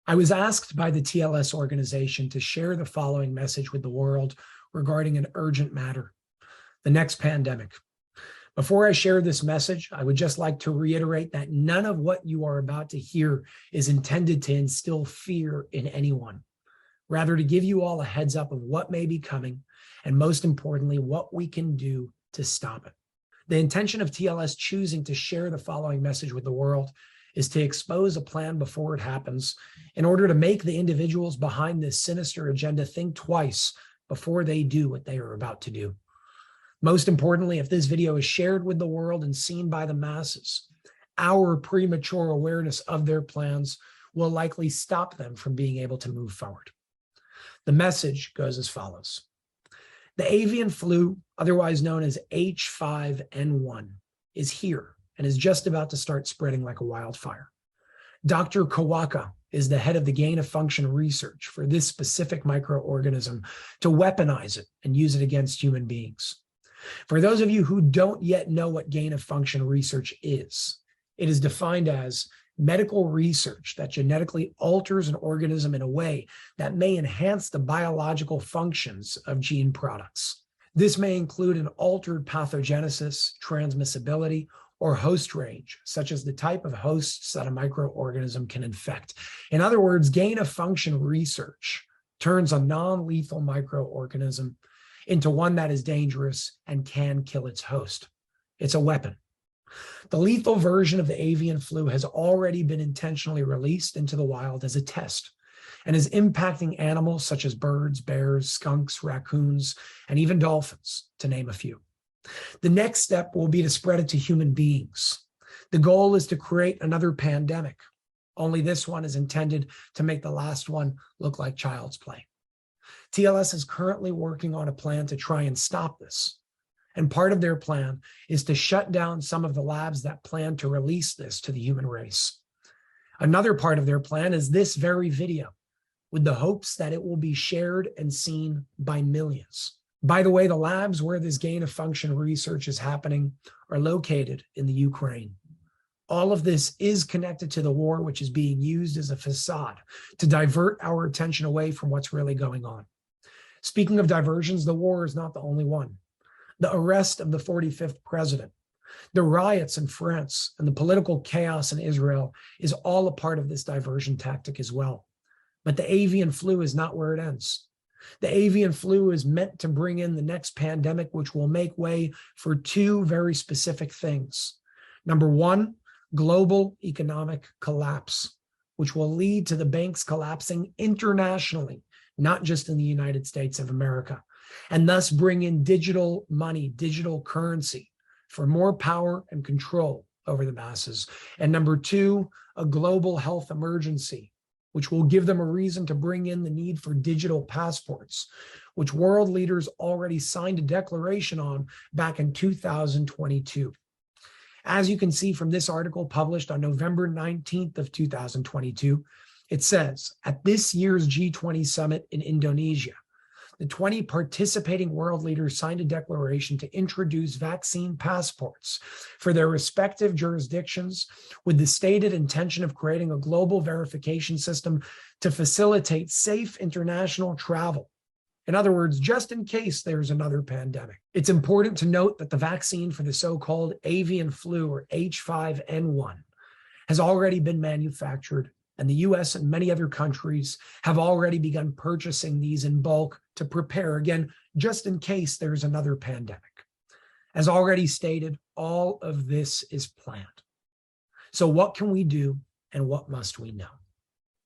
I was asked by the TLS organization to share the following message with the world regarding an urgent matter: the next pandemic. Before I share this message, I would just like to reiterate that none of what you are about to hear is intended to instill fear in anyone. Rather, to give you all a heads up of what may be coming, and most importantly, what we can do to stop it. The intention of TLS choosing to share the following message with the world is to expose a plan before it happens, in order to make the individuals behind this sinister agenda think twice before they do what they are about to do. Most importantly, if this video is shared with the world and seen by the masses, our premature awareness of their plans will likely stop them from being able to move forward. The message goes as follows. The avian flu, otherwise known as H5N1, is here and is just about to start spreading like a wildfire. Dr. Kawaka is the head of the gain-of-function research for this specific microorganism to weaponize it and use it against human beings. For those of you who don't yet know what gain-of-function research is, it is defined as medical research that genetically alters an organism in a way that may enhance the biological functions of gene products. This may include an altered pathogenesis, transmissibility, or host range, such as the type of hosts that a microorganism can infect. In other words, gain-of-function research turns a non-lethal microorganism into one that is dangerous and can kill its host. It's a weapon. The lethal version of the avian flu has already been intentionally released into the wild as a test and is impacting animals such as birds, bears, skunks, raccoons, and even dolphins, to name a few. The next step will be to spread it to human beings. The goal is to create another pandemic, only this one is intended to make the last one look like child's play. TLS is currently working on a plan to try and stop this. And part of their plan is to shut down some of the labs that plan to release this to the human race. Another part of their plan is this very video, with the hopes that it will be shared and seen by millions. By the way, the labs where this gain-of-function research is happening are located in the Ukraine. All of this is connected to the war, which is being used as a facade to divert our attention away from what's really going on. Speaking of diversions, the war is not the only one. The arrest of the 45th president, the riots in France, and the political chaos in Israel is all a part of this diversion tactic as well. But the avian flu is not where it ends. The avian flu is meant to bring in the next pandemic, which will make way for two very specific things. Number one, global economic collapse, which will lead to the banks collapsing internationally, not just in the United States of America, and thus bring in digital money, digital currency for more power and control over the masses. And number two, a global health emergency, which will give them a reason to bring in the need for digital passports, which world leaders already signed a declaration on back in 2022. As you can see from this article published on November 19th of 2022, it says, at this year's G20 summit in Indonesia, the 20 participating world leaders signed a declaration to introduce vaccine passports for their respective jurisdictions, with the stated intention of creating a global verification system to facilitate safe international travel. In other words, just in case there's another pandemic. It's important to note that the vaccine for the so-called avian flu, or H5N1, has already been manufactured, and the US and many other countries have already begun purchasing these in bulk to prepare, again, just in case there's another pandemic. As already stated, all of this is planned. So what can we do and what must we know?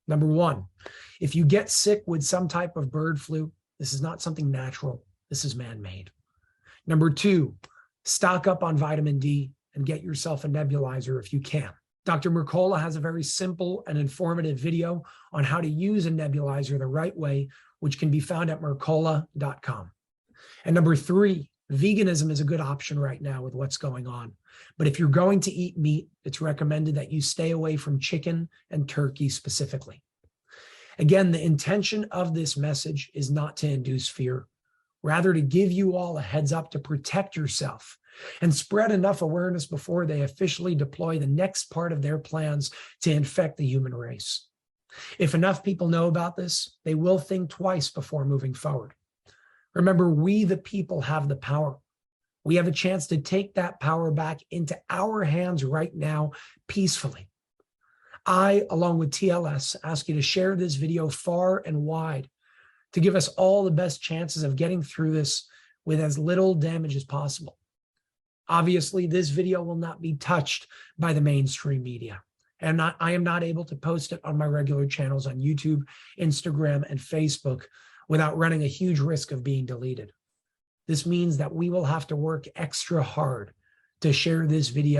Number one, if you get sick with some type of bird flu, this is not something natural, this is man-made. Number two, stock up on vitamin D and get yourself a nebulizer if you can. Dr. Mercola has a very simple and informative video on how to use a nebulizer the right way, which can be found at mercola.com. And number three, veganism is a good option right now with what's going on. But if you're going to eat meat, it's recommended that you stay away from chicken and turkey specifically. Again, the intention of this message is not to induce fear, rather to give you all a heads up to protect yourself and spread enough awareness before they officially deploy the next part of their plans to infect the human race. If enough people know about this, they will think twice before moving forward. Remember, we the people have the power. We have a chance to take that power back into our hands right now, peacefully. I, along with TLS, ask you to share this video far and wide to give us all the best chances of getting through this with as little damage as possible. Obviously, this video will not be touched by the mainstream media. And I am not able to post it on my regular channels on YouTube, Instagram, and Facebook without running a huge risk of being deleted. This means that we will have to work extra hard to share this video